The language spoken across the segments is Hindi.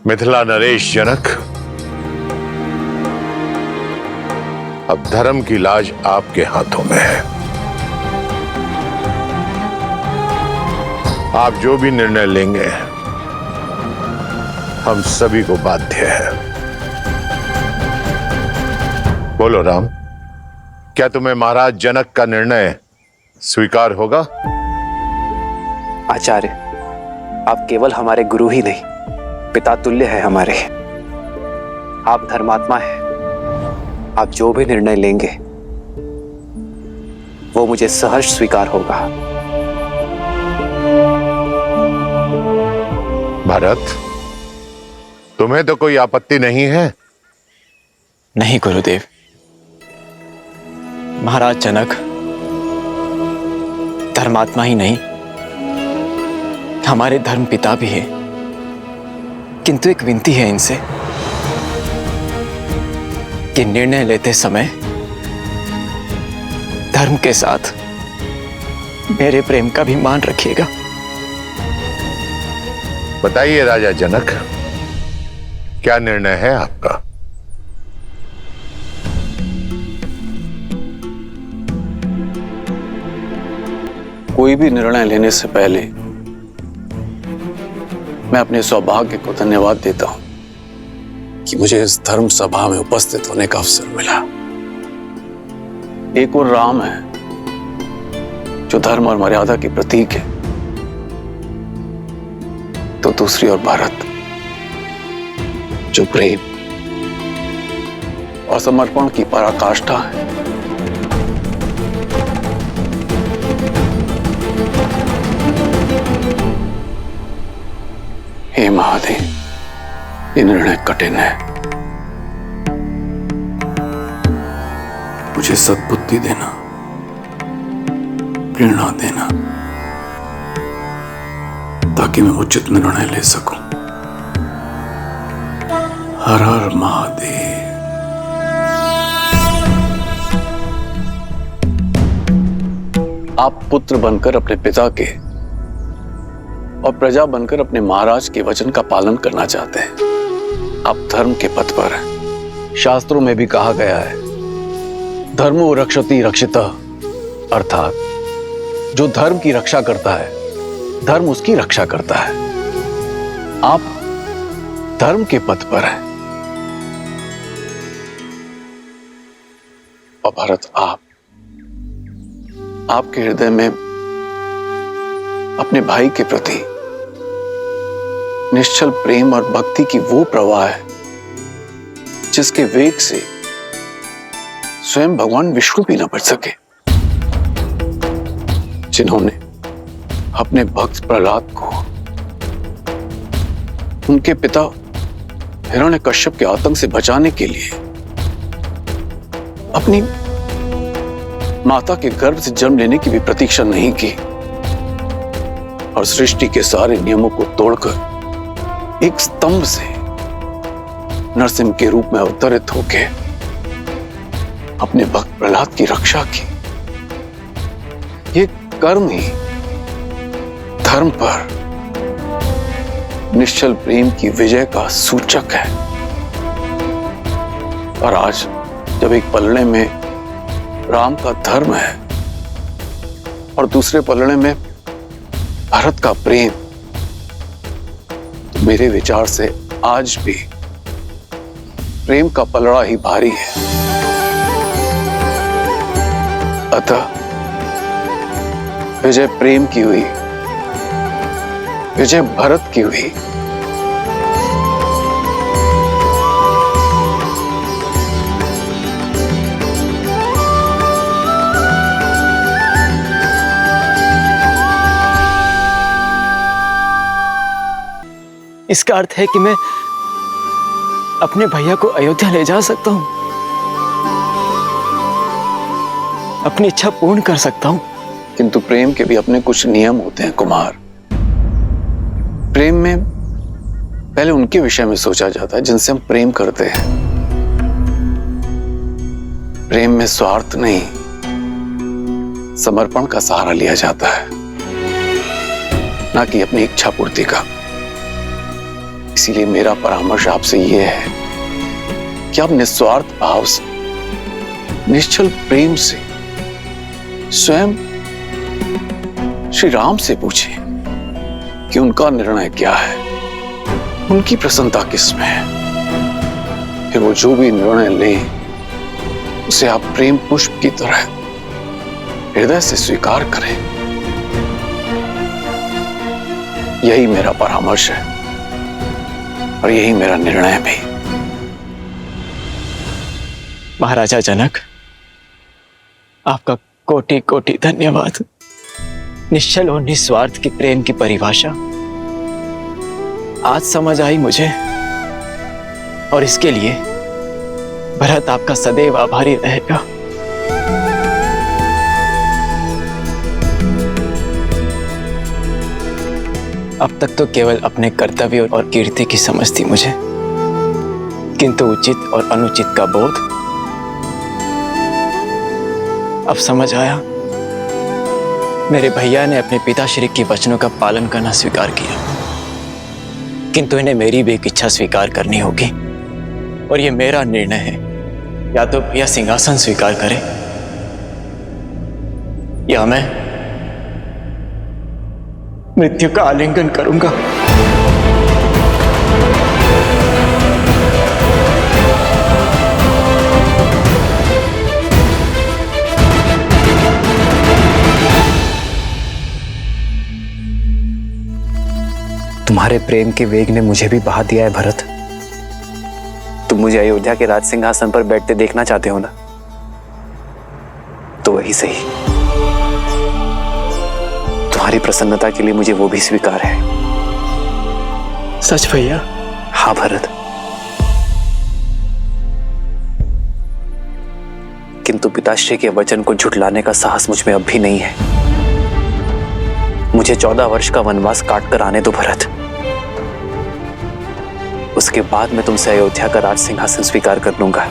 मिथिला नरेश जनक, अब धर्म की लाज आपके हाथों में है। आप जो भी निर्णय लेंगे हम सभी को बाध्य है। बोलो राम, क्या तुम्हें महाराज जनक का निर्णय स्वीकार होगा? आचार्य, आप केवल हमारे गुरु ही नहीं, पिता तुल्य है हमारे। आप धर्मात्मा हैं। आप जो भी निर्णय लेंगे वो मुझे सहर्ष स्वीकार होगा। भरत, तुम्हें तो कोई आपत्ति नहीं है? नहीं गुरुदेव। महाराज जनक धर्मात्मा ही नहीं, हमारे धर्म पिता भी है। किंतु एक विनती है इनसे कि निर्णय लेते समय धर्म के साथ मेरे प्रेम का भी मान रखिएगा। बताइए राजा जनक, क्या निर्णय है आपका? कोई भी निर्णय लेने से पहले मैं अपने सौभाग्य को धन्यवाद देता हूं कि मुझे इस धर्म सभा में उपस्थित होने का अवसर मिला। एक और राम है जो धर्म और मर्यादा की प्रतीक है, तो दूसरी ओर भारत जो प्रेम और समर्पण की पराकाष्ठा है। हे महादेव, ये निर्णय कठिन है। मुझे सद्बुद्धि देना, प्रेरणा देना, ताकि मैं उचित निर्णय ले सकूं। हर हर महादेव। आप पुत्र बनकर अपने पिता के और प्रजा बनकर अपने महाराज के वचन का पालन करना चाहते हैं। आप धर्म के पथ पर हैं। शास्त्रों में भी कहा गया है, धर्मो रक्षति रक्षितः, अर्थात जो धर्म की रक्षा करता है धर्म उसकी रक्षा करता है। आप धर्म के पथ पर हैं। और भरत, आपके हृदय में अपने भाई के प्रति निश्चल प्रेम और भक्ति की वो प्रवाह है जिसके वेग से स्वयं भगवान विष्णु भी न बच सके, जिन्होंने अपने भक्त प्रहलाद को उनके पिता हिरण्यकश्यप के आतंक से बचाने के लिए अपनी माता के गर्भ से जन्म लेने की भी प्रतीक्षा नहीं की और सृष्टि के सारे नियमों को तोड़कर एक स्तंभ से नरसिंह के रूप में अवतरित होके अपने भक्त प्रहलाद की रक्षा की। ये कर्म ही धर्म पर निश्चल प्रेम की विजय का सूचक है। और आज जब एक पलड़े में राम का धर्म है और दूसरे पलड़े में भारत का प्रेम, तो मेरे विचार से आज भी प्रेम का पलड़ा ही भारी है। अतः विजय प्रेम की हुई, विजय भरत की हुई। इसका अर्थ है कि मैं अपने भैया को अयोध्या ले जा सकता हूं, अपनी इच्छा पूर्ण कर सकता हूं। किंतु प्रेम के भी अपने कुछ नियम होते हैं कुमार। प्रेम में पहले उनके विषय में सोचा जाता है जिनसे हम प्रेम करते हैं। प्रेम में स्वार्थ नहीं, समर्पण का सहारा लिया जाता है, ना कि अपनी इच्छा पूर्ति का। इसीलिए मेरा परामर्श आपसे यह है कि आप निस्वार्थ भाव से, निश्चल प्रेम से स्वयं श्री राम से पूछें कि उनका निर्णय क्या है, उनकी प्रसन्नता किसमें है। फिर वो जो भी निर्णय लें उसे आप प्रेम पुष्प की तरह हृदय से स्वीकार करें। यही मेरा परामर्श है और यही मेरा निर्णय भी। महाराजा जनक, आपका कोटि कोटि धन्यवाद। निश्चल और निस्वार्थ की प्रेम की परिभाषा आज समझ आई मुझे, और इसके लिए भरत आपका सदैव आभारी रहेगा। अब तक तो केवल अपने कर्तव्य और कीर्ति की समझ थी मुझे, किंतु उचित और अनुचित का बोध अब समझ आया। मेरे भैया ने अपने पिताश्री के वचनों का पालन करना स्वीकार किया, किंतु इन्हें मेरी भी एक इच्छा स्वीकार करनी होगी, और यह मेरा निर्णय है। या तो भैया सिंहासन स्वीकार करें या मैं मृत्यु का आलिंगन करूंगा। तुम्हारे प्रेम के वेग ने मुझे भी बहा दिया है भरत। तुम मुझे अयोध्या के राज सिंहासन पर बैठते देखना चाहते हो ना, तो वही सही। तुम्हारी प्रसन्नता के लिए मुझे वो भी स्वीकार है। सच भैया? हाँ भरत, किंतु पिताश्री के वचन को झुठलाने का साहस मुझ में अब भी नहीं है। मुझे 14 वर्ष का वनवास काट कर आने दो भरत। उसके बाद मैं तुमसे अयोध्या का राज सिंहासन स्वीकार कर लूंगा।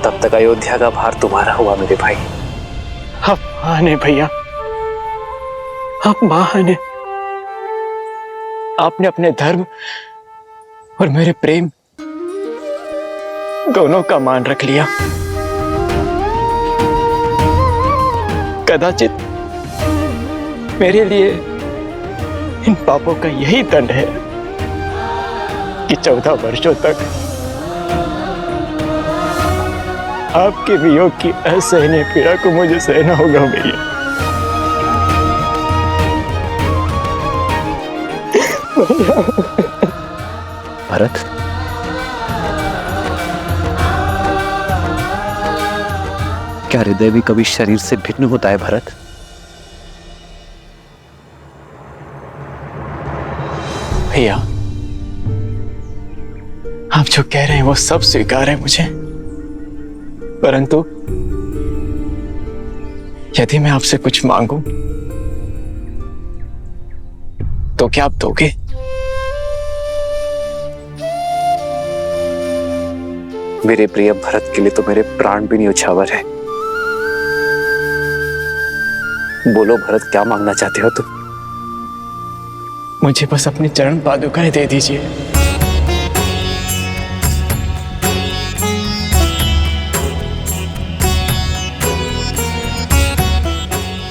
तब तक अयोध्या का भार तुम्हारा हुआ मेरे भाई। आप महान है भैया, आप महान है। आपने अपने धर्म और मेरे प्रेम दोनों का मान रख लिया। कदाचित मेरे लिए इन पापों का यही दंड है कि 14 वर्षों तक आपके वियोग की असहनीय पीड़ा को मुझे सहना होगा भैया। भरत, क्या हृदय भी कभी शरीर से भिन्न होता है भरत? भैया, आप जो कह रहे हैं वो सब स्वीकार है मुझे, परंतु यदि मैं आपसे कुछ मांगूं तो क्या आप दोगे? मेरे प्रिय भरत के लिए तो मेरे प्राण भी न्यौछावर है। बोलो भरत, क्या मांगना चाहते हो तुम? मुझे बस अपनी चरण पादुकाएं दे दीजिए।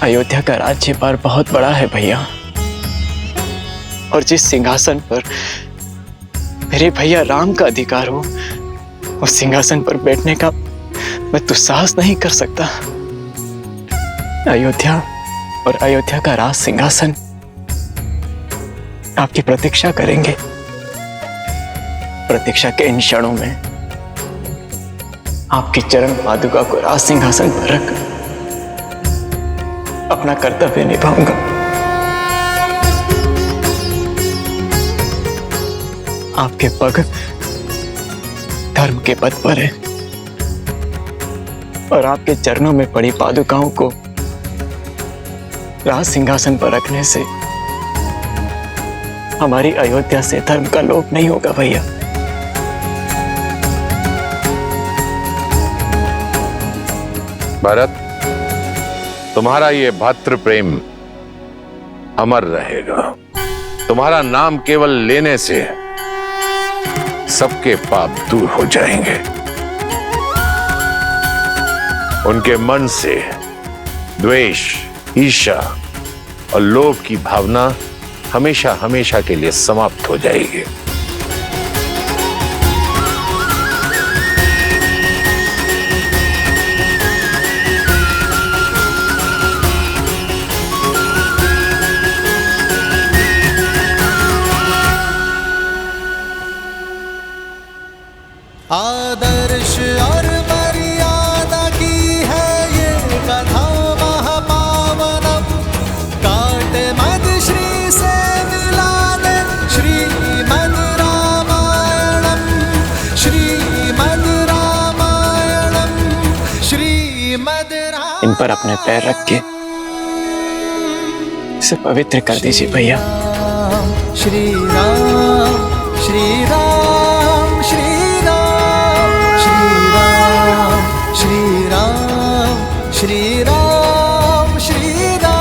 अयोध्या का राज्यभार बहुत बड़ा है भैया, और जिस सिंहासन पर मेरे भैया राम का अधिकार हो, उस सिंहासन पर बैठने का मैं दुस्साहस नहीं कर सकता। अयोध्या और अयोध्या का राज सिंहासन आपकी प्रतीक्षा करेंगे। प्रतीक्षा के इन क्षणों में आपकी चरण पादुका को राज सिंहासन पर रख अपना कर्तव्य निभाऊंगा। आपके पग धर्म के पद पर है, और आपके चरणों में पड़ी पादुकाओं को राज सिंहासन पर रखने से हमारी अयोध्या से धर्म का लोप नहीं होगा भैया। भरत, तुम्हारा ये भ्रातृ प्रेम अमर रहेगा। तुम्हारा नाम केवल लेने से सबके पाप दूर हो जाएंगे। उनके मन से द्वेष, ईर्ष्या और लोभ की भावना हमेशा हमेशा के लिए समाप्त हो जाएगी। आदर्श और मर्यादा की है ये कथा महापावनम। काटे मद श्री से मिला दे श्रीमद् रामायणम, श्रीमद् रामायणम, श्रीमद् रामायणम। इन पर अपने पैर रख के इसे पवित्र कर दीजिए भैया। श्री राम, श्री राम, श्री श्री राम, श्री राम, श्री राम।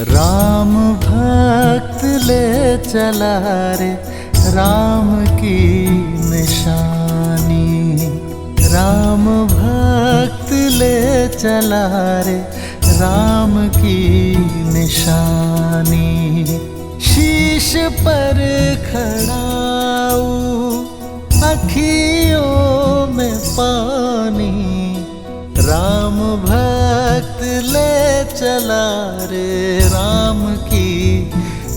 राम भक्त ले चला रे राम की निशानी। राम भक्त ले चला रे राम की निशानी। शीश पर खड़ाऊ अखियों में पानी। राम भक्त ले चला रे राम की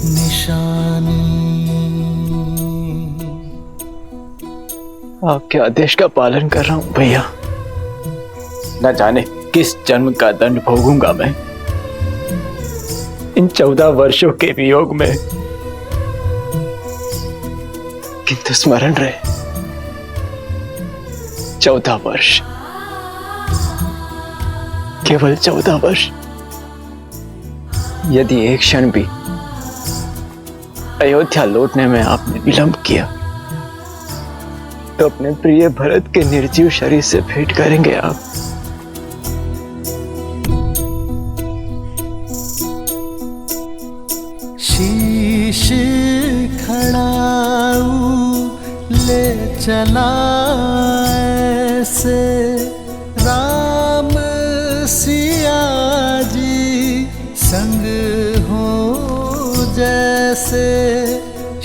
निशानी। आपके आदेश का पालन कर रहा हूं भैया। न जाने किस जन्म का दंड भोगूंगा मैं इन 14 वर्षों के वियोग में, किंतु स्मरण रहे 14 वर्ष, केवल 14 वर्ष। यदि एक क्षण भी अयोध्या लौटने में आपने विलंब किया तो अपने प्रिय भरत के निर्जीव शरीर से भेंट करेंगे आप। शीश खड़ाऊ ले चला ऐसे राम सिया जी संग हो जैसे।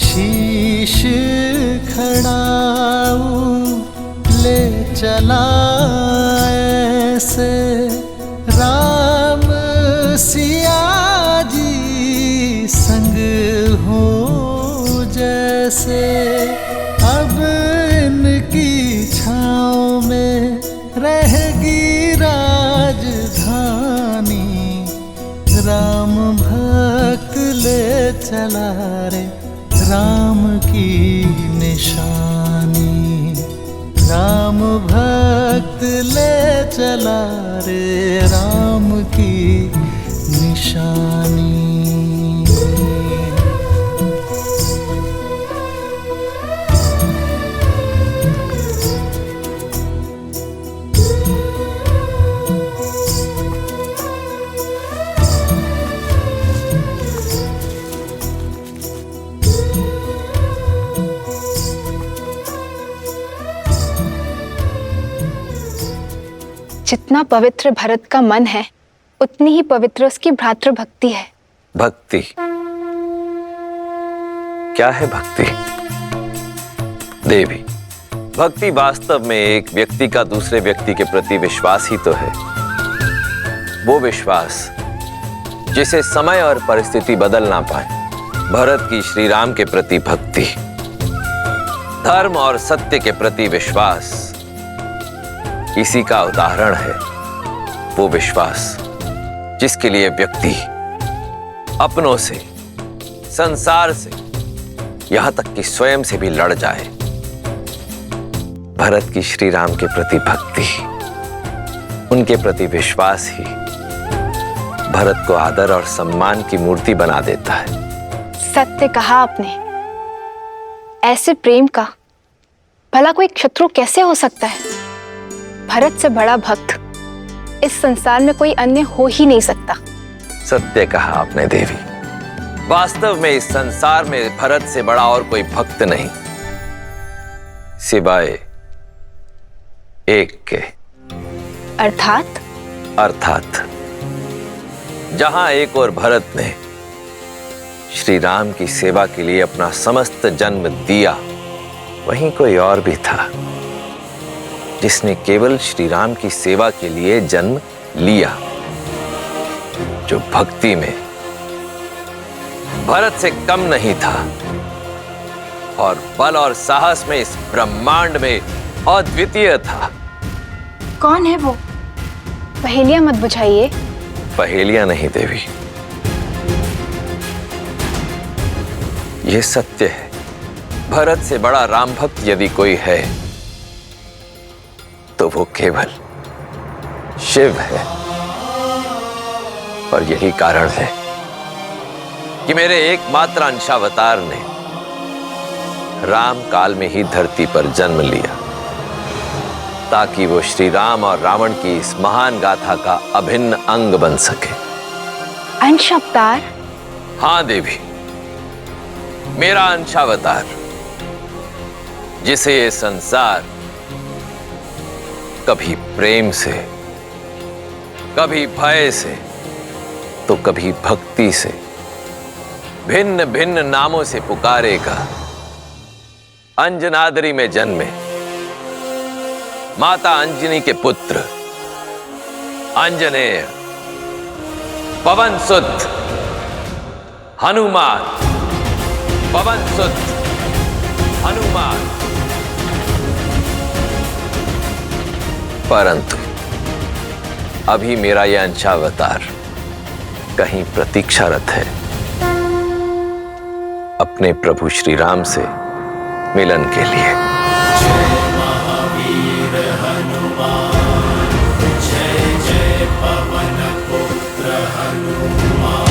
शीश खड़ाऊ ले चला ऐसे राम सिया जी संग हो जैसे। अब इनकी छाँव में रहेगी राजधानी। राम भक्त ले चला रे राम की निशानी। राम भक्त ले चला रे राम की निशानी। जितना पवित्र भरत का मन है उतनी ही पवित्र उसकी भ्रातृ भक्ति है। भक्ति क्या है? भक्ति देवी, भक्ति वास्तव में एक व्यक्ति का दूसरे व्यक्ति के प्रति विश्वास ही तो है। वो विश्वास जिसे समय और परिस्थिति बदल ना पाए। भरत की श्री राम के प्रति भक्ति, धर्म और सत्य के प्रति विश्वास, इसी का उदाहरण है वो विश्वास जिसके लिए व्यक्ति अपनों से, संसार से, यहां तक कि स्वयं से भी लड़ जाए। भरत की श्री राम के प्रति भक्ति, उनके प्रति विश्वास ही भरत को आदर और सम्मान की मूर्ति बना देता है। सत्य कहा आपने। ऐसे प्रेम का भला कोई शत्रु कैसे हो सकता है? भरत से बड़ा भक्त इस संसार में कोई अन्य हो ही नहीं सकता। सत्य कहा आपने देवी। वास्तव में इस संसार में भरत से बड़ा और कोई भक्त नहीं, सिवाय एक के। अर्थात जहां एक और भरत ने श्री राम की सेवा के लिए अपना समस्त जन्म दिया, वहीं कोई और भी था जिसने केवल श्री राम की सेवा के लिए जन्म लिया, जो भक्ति में भरत से कम नहीं था और बल और साहस में इस ब्रह्मांड में अद्वितीय था। कौन है वो? पहेलियां मत बुझाइए। पहेलियां नहीं देवी, यह सत्य है। भरत से बड़ा राम भक्त यदि कोई है तो वो केवल शिव है। और यही कारण है कि मेरे एकमात्र अंशावतार ने राम काल में ही धरती पर जन्म लिया, ताकि वो श्री राम और रावण की इस महान गाथा का अभिन्न अंग बन सके। अंशावतार? हाँ देवी, मेरा अंशावतार, जिसे ये संसार कभी प्रेम से, कभी भय से, तो कभी भक्ति से भिन्न भिन्न नामों से पुकारेगा। अंजनाद्री में जन्मे माता अंजनी के पुत्र अंजनेय, पवन सुत हनुमान, पवन सुत हनुमान। परंतु अभी मेरा यह अंशावतार कहीं प्रतीक्षारत है अपने प्रभु श्री राम से मिलन के लिए। जय महावीर हनुमान, जय जय पवन पुत्र हनुमान।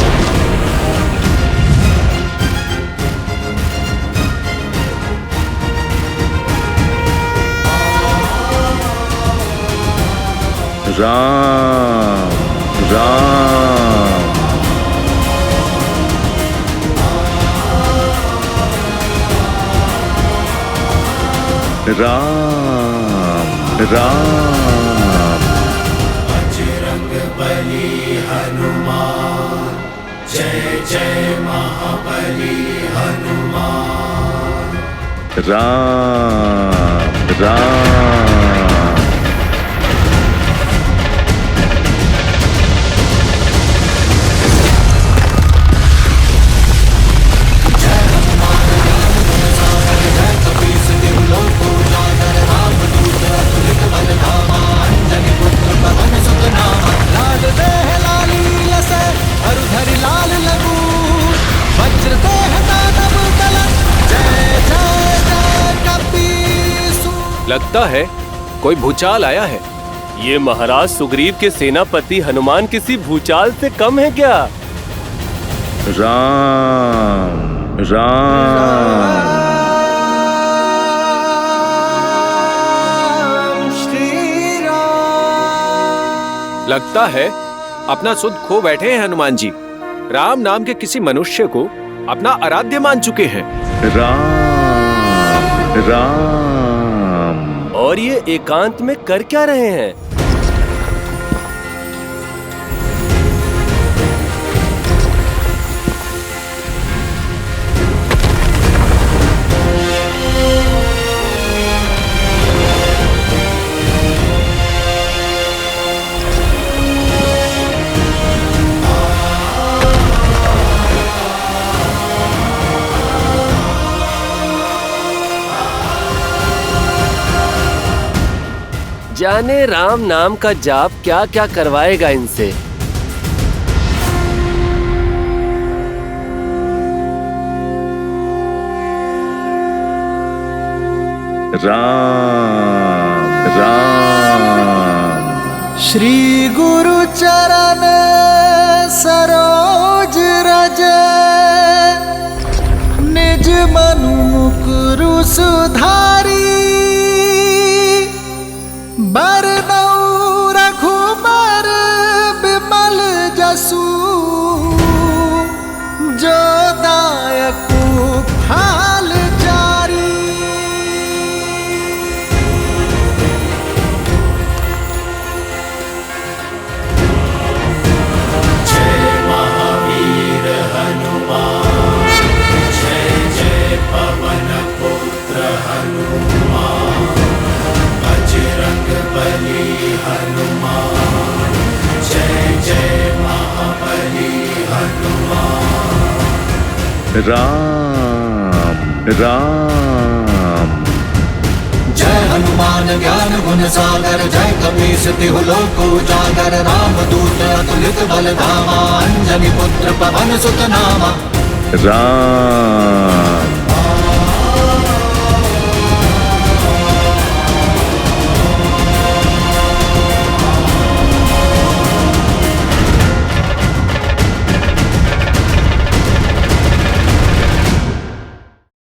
राम राम राम राम। बजरंग बली हनुमान, जय जय महाबली हनुमान। राम राम लगता है कोई भूचाल आया है। ये महाराज सुग्रीव के सेनापति हनुमान किसी भूचाल से कम है क्या? राम राम श्री राम। लगता है अपना सुध खो बैठे हैं हनुमान जी। राम नाम के किसी मनुष्य को अपना आराध्य मान चुके हैं। राम राम। और ये एकांत में कर क्या रहे हैं? जाने राम नाम का जाप क्या क्या करवाएगा इनसे। राम राम। श्री गुरु चरण सरोज रज, निज मनु मुकुरु सुधारी। बरनउँ रघुबर बिमल जसु, जो दायकु फल चारी। जय महावीर हनुमान, जय जय पवन पुत्र हनुमान। बजरंग बली हनुमान, जय जय महाबली हनुमान। राम राम। जय हनुमान ज्ञान गुण सागर, जय कपीस तिहु लोक उजागर। राम दूत अतुलित बल धामा, अंजनी पुत्र पवन सुत नामा। राम